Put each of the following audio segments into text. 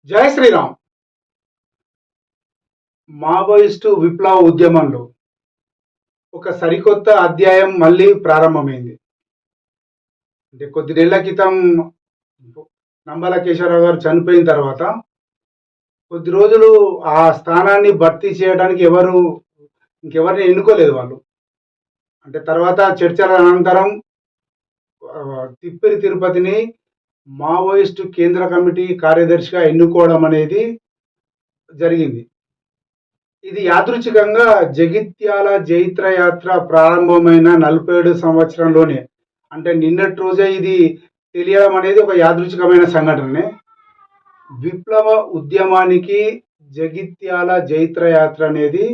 జై శ్రీరామ్. మావోయిస్టు విప్లవ ఉద్యమంలో ఒక సరికొత్త అధ్యాయం మళ్ళీ ప్రారంభమైంది. అంటే కొద్ది నెలల క్రితం నంబాల కేశవరావు గారు చనిపోయిన తర్వాత కొద్ది రోజులు ఆ స్థానాన్ని భర్తీ చేయడానికి ఇంకెవరిని ఎన్నుకోలేదు వాళ్ళు. అంటే తర్వాత చర్చల అనంతరం తిప్పిరి తిరుపతిని మావోయిస్టు కేంద్ర కమిటీ కార్యదర్శిగా ఎన్నుకోవడం అనేది జరిగింది. ఇది యాదృచ్ఛికంగా జగిత్యాల జైత్రయాత్ర ప్రారంభమైన 47 సంవత్సరంలోనే. అంటే నిన్నటి రోజే ఇది తెలియడం అనేది ఒక యాదృచ్ఛికమైన సంఘటనే. విప్లవ ఉద్యమానికి జగిత్యాల జైత్రయాత్ర అనేది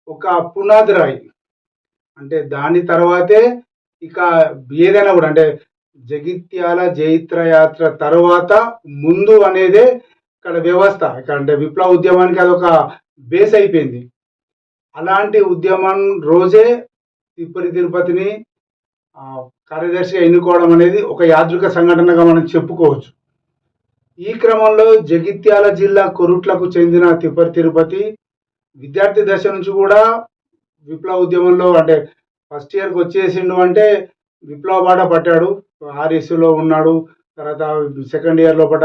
ఒక పునాది రాయి. అంటే దాని తర్వాతే ఇక ఏదైనా కూడా అంటే జగిత్యాల జైత్రయాత్ర తర్వాత ముందు అనేదే ఇక్కడ వ్యవస్థ. ఇక్కడ అంటే విప్లవ ఉద్యమానికి అదొక బేస్ అయిపోయింది. అలాంటి ఉద్యమం రోజే తిప్పరి తిరుపతిని కార్యదర్శిగా ఎన్నుకోవడం అనేది ఒక యాదృక సంఘటనగా మనం చెప్పుకోవచ్చు. ఈ క్రమంలో జగిత్యాల జిల్లా కొరుట్లకు చెందిన తిప్పరి తిరుపతి విద్యార్థి దశ నుంచి కూడా విప్లవ ఉద్యమంలో అంటే ఫస్ట్ ఇయర్కి వచ్చేసిండు అంటే విప్లవ బాట పట్టాడు. ఆర్ఎస్లో ఉన్నాడు. తర్వాత సెకండ్ ఇయర్ లోపల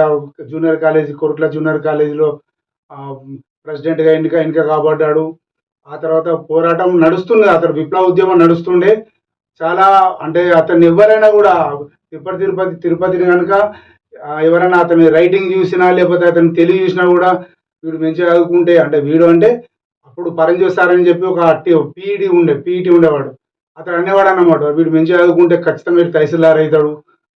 జూనియర్ కాలేజీ కొరుట్ల జూనియర్ కాలేజీలో ప్రెసిడెంట్గా ఎన్నిక కాబడ్డాడు. ఆ తర్వాత పోరాటం నడుస్తుంది. అతను విప్లవ ఉద్యమం నడుస్తుండే. చాలా అంటే అతన్ని ఎవరైనా కూడా తిరుపతిని కనుక ఎవరైనా అతని రైటింగ్ చూసినా లేకపోతే అతని తెలివి చూసినా కూడా వీడు మంచిగా చదువుకుంటే అంటే వీడు అంటే అప్పుడు పరంజోత్ సార్ అని చెప్పి ఒక పీఈటీ ఉండేవాడు. అతను అనేవాడు అన్నమాట, వీడు మంచిగా చదువుకుంటే ఖచ్చితంగా వీడు తహసీల్దార్ అవుతాడు,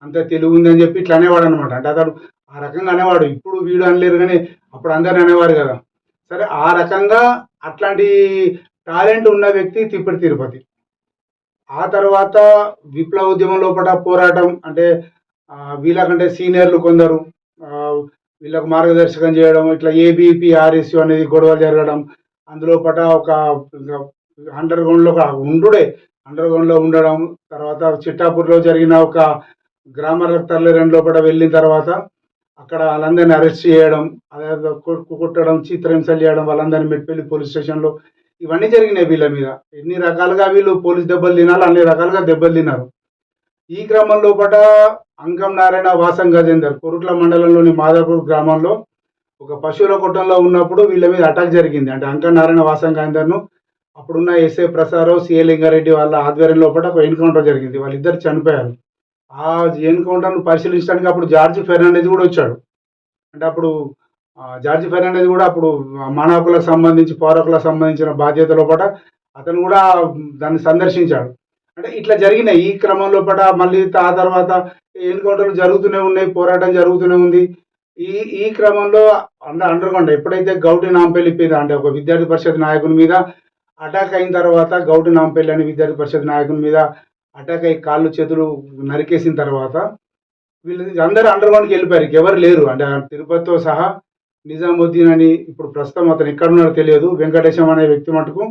అంత తెలివి ఉంది అని చెప్పి ఇట్లా అనేవాడు అనమాట. అంటే అతను ఆ రకంగా అనేవాడు. ఇప్పుడు వీడు అనలేరు కానీ అప్పుడు అందరిని అనేవారు కదా. సరే, ఆ రకంగా అట్లాంటి టాలెంట్ ఉన్న వ్యక్తి తిప్పటి తిరుపతి. ఆ తర్వాత విప్లవ ఉద్యమం లోపల పోరాటం అంటే వీళ్ళకంటే సీనియర్లు కొందరు వీళ్ళకు మార్గదర్శకం చేయడం, ఇట్లా ఏబీపీ ఆర్ఎస్యు అనేది గొడవలు జరగడం, అందులో ఒక అండర్ గ్రౌండ్లో ఉండడం. తర్వాత చిట్టాపూర్లో జరిగిన ఒక గ్రామాల తరలిరండి లోపల వెళ్ళిన తర్వాత అక్కడ వాళ్ళందరినీ అరెస్ట్ చేయడం, అదే కుట్టడం, చిత్రహింసలు చేయడం, వాళ్ళందరినీ మెట్పల్లి పోలీస్ స్టేషన్లో ఇవన్నీ జరిగినాయి వీళ్ళ మీద. ఎన్ని రకాలుగా వీళ్ళు పోలీస్ దెబ్బలు తినాలి, అన్ని రకాలుగా దెబ్బలు తిన్నారు. ఈ క్రమం లోపల అంకం నారాయణ వాసం గజేందర్ కొరుట్ల మండలంలోని మాదాపూర్ గ్రామంలో ఒక పశువుల కొట్టంలో ఉన్నప్పుడు వీళ్ళ మీద అటాక్ జరిగింది. అంటే అంకం నారాయణ వాసం గజేందర్ను అప్పుడున్న ఎస్ఏ ప్రసాదరావు, సిఏ లింగారెడ్డి వాళ్ళ ఆధ్వర్యం లోపల ఒక ఎన్కౌంటర్ జరిగింది. వాళ్ళిద్దరు చనిపోయారు. ఆ ఎన్కౌంటర్ను పరిశీలించడానికి అప్పుడు జార్జి ఫెర్నాండెజ్ కూడా వచ్చాడు. అంటే అప్పుడు జార్జి ఫెర్నాండెజ్ కూడా అప్పుడు మానవ హక్కులకు సంబంధించి పౌర హక్కులకు సంబంధించిన బాధ్యత లోపల అతను కూడా దాన్ని సందర్శించాడు. అంటే ఇట్లా జరిగినాయి. ఈ క్రమం లోపల మళ్ళీ ఆ తర్వాత ఎన్కౌంటర్లు జరుగుతూనే ఉన్నాయి, పోరాటం జరుగుతూనే ఉంది. ఈ క్రమంలో అండర్గ్రౌండ్ ఎప్పుడైతే గౌటి నాంపల్లి మీద అంటే ఒక విద్యార్థి పరిషత్ నాయకుని మీద అటాక్ అయిన తర్వాత, గౌటి నాంపల్లి అనే విద్యార్థి పరిషత్ నాయకుని మీద అటాక్ అయ్యి కాళ్ళు చేతులు నరికేసిన తర్వాత వీళ్ళు అందరూ అండర్గ్రౌండ్కి వెళ్ళిపోయారు. ఎవరు లేరు. అంటే తిరుపతితో సహా నిజాముద్దీన్ అని ఇప్పుడు ప్రస్తుతం అతను ఎక్కడున్నాడో తెలియదు. వెంకటేశం అనే వ్యక్తి మటుకు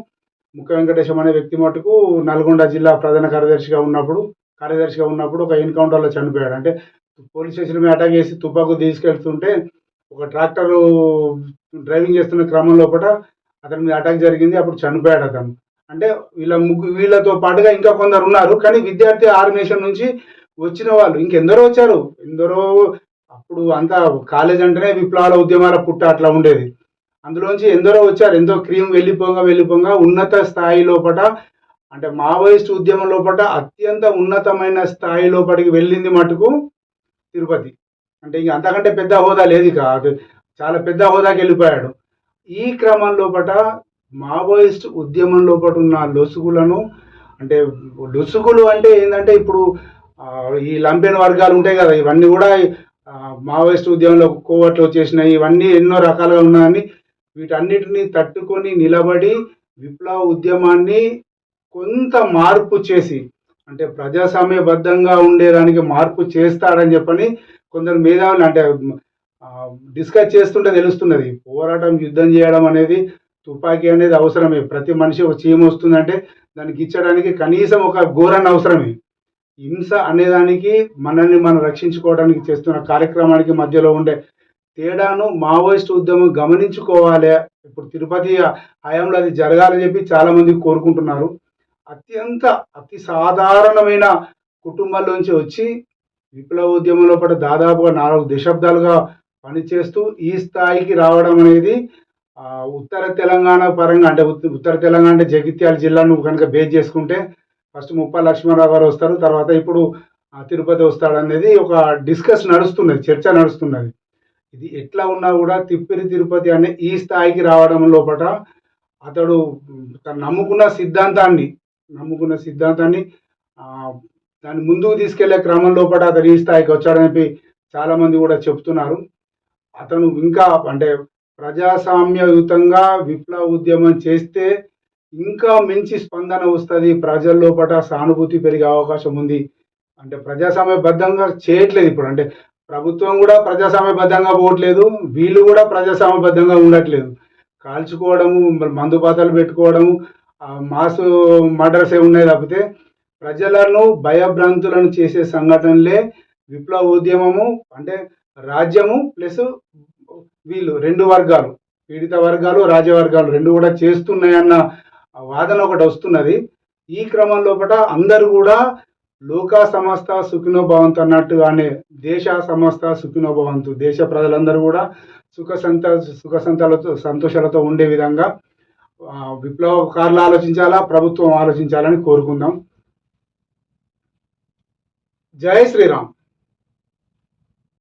వెంకటేశం అనే వ్యక్తి మటుకు నల్గొండ జిల్లా ప్రధాన కార్యదర్శిగా ఉన్నప్పుడు ఒక ఎన్కౌంటర్లో చనిపోయాడు. అంటే పోలీస్ స్టేషన్ మీద అటాక్ చేసి తుపాకు తీసుకెళ్తుంటే ఒక ట్రాక్టరు డ్రైవింగ్ చేస్తున్న క్రమం లోపల అతని మీద అటాక్ జరిగింది. అప్పుడు చనిపోయాడు అతను. అంటే వీళ్ళతో పాటుగా ఇంకా కొందరు ఉన్నారు. కానీ విద్యార్థి ఆర్గనైజేషన్ నుంచి వచ్చిన వాళ్ళు ఇంకెందరో వచ్చారు. అప్పుడు అంతా కాలేజ్ అంటేనే విప్లవాల ఉద్యమాల పుట్ట అట్లా ఉండేది. అందులోంచి ఎందరో వచ్చారు. ఎంతో క్రీమ్ వెళ్ళిపోగా ఉన్నత స్థాయి లోపల అంటే మావోయిస్ట్ ఉద్యమం లోపల అత్యంత ఉన్నతమైన స్థాయి లోపలికి వెళ్ళింది మటుకు తిరుపతి. అంటే ఇంక అంతకంటే పెద్ద హోదా లేదు. కాదు, చాలా పెద్ద హోదాకి వెళ్ళిపోయాడు. ఈ క్రమం లోపల మావోయిస్ట్ ఉద్యమం లోపల ఉన్న లొసుగులను అంటే లొసుగులు అంటే ఏంటంటే ఇప్పుడు ఈ లంపెన్ వర్గాలు ఉంటాయి కదా, ఇవన్నీ కూడా మావోయిస్ట్ ఉద్యమంలో కోవట్లు వచ్చేసినాయి. ఇవన్నీ ఎన్నో రకాలుగా ఉన్నాయని వీటన్నిటిని తట్టుకొని నిలబడి విప్లవ ఉద్యమాన్ని కొంత మార్పు చేసి అంటే ప్రజాస్వామ్యబద్ధంగా ఉండేదానికి మార్పు చేస్తాడని చెప్పని కొందరు మేధావులు అంటే డిస్కస్ చేస్తుంటే తెలుస్తున్నది. పోరాటం, యుద్ధం చేయడం అనేది, తుపాకీ అనేది అవసరమే. ప్రతి మనిషి ఒక చీమ వస్తుందంటే దానికి ఇచ్చడానికి కనీసం ఒక ఘోరాన్ని అవసరమే. హింస అనేదానికి మనల్ని మనం రక్షించుకోవడానికి చేస్తున్న కార్యక్రమానికి మధ్యలో ఉండే తేడాను మావోయిస్ట్ ఉద్యమం గమనించుకోవాలి. ఇప్పుడు తిరుపతి హయాంలో అది జరగాలని చెప్పి చాలామంది కోరుకుంటున్నారు. అతి సాధారణమైన కుటుంబంలోంచి వచ్చి విప్లవ ఉద్యమంలో పాటు దాదాపుగా 4 దశాబ్దాలుగా పనిచేస్తూ ఈ స్థాయికి రావడం అనేది ఉత్తర తెలంగాణ పరంగా అంటే ఉత్తర తెలంగాణ అంటే జగిత్యాల జిల్లాను కనుక బేస్ చేసుకుంటే ఫస్ట్ ముప్ప లక్ష్మణరావు గారు వస్తారు. తర్వాత ఇప్పుడు తిరుపతి వస్తాడనేది ఒక డిస్కస్ నడుస్తున్నది, చర్చ నడుస్తున్నది. ఇది ఎట్లా ఉన్నా కూడా తిప్పిరి తిరుపతి అనే ఈ స్థాయికి రావడం లోపట అతడు తను నమ్ముకున్న సిద్ధాంతాన్ని దాన్ని ముందుకు తీసుకెళ్లే క్రమం లోపల అతడు ఈ స్థాయికి వచ్చాడని చెప్పి చాలామంది కూడా చెప్తున్నారు. అతను ఇంకా అంటే ప్రజాస్వామ్యయుతంగా విప్లవ ఉద్యమం చేస్తే ఇంకా మంచి స్పందన వస్తుంది, ప్రజల లోపల సానుభూతి పెరిగే అవకాశం ఉంది. అంటే ప్రజాస్వామ్యబద్ధంగా చేయట్లేదు ఇప్పుడు. అంటే ప్రభుత్వం కూడా ప్రజాస్వామ్యబద్ధంగా పోవట్లేదు, వీళ్ళు కూడా ప్రజాస్వామ్యబద్ధంగా ఉండట్లేదు. కాల్చుకోవడము, మందుపాతలు పెట్టుకోవడము, మాసు మర్డర్సే ఉన్నాయి తప్పితే ప్రజలను భయభ్రాంతులను చేసే సంఘటనలే విప్లవ ఉద్యమము అంటే రాజ్యము ప్లస్ వీళ్ళు 2 వర్గాలు, పీడిత వర్గాలు రాజ్యవర్గాలు 2 కూడా చేస్తున్నాయన్న వాదన ఒకటి వస్తున్నది. ఈ క్రమం లోపల అందరూ కూడా లోకా సమస్త సుఖినో భవంతు అన్నట్టుగానే దేశ సమస్త సుఖినో భవంతు, దేశ ప్రజలందరూ కూడా సుఖ సంతోషాలతో ఉండే విధంగా విప్లవకారులు ఆలోచించాలా, ప్రభుత్వం ఆలోచించాలని కోరుకుందాం. జై శ్రీరామ్.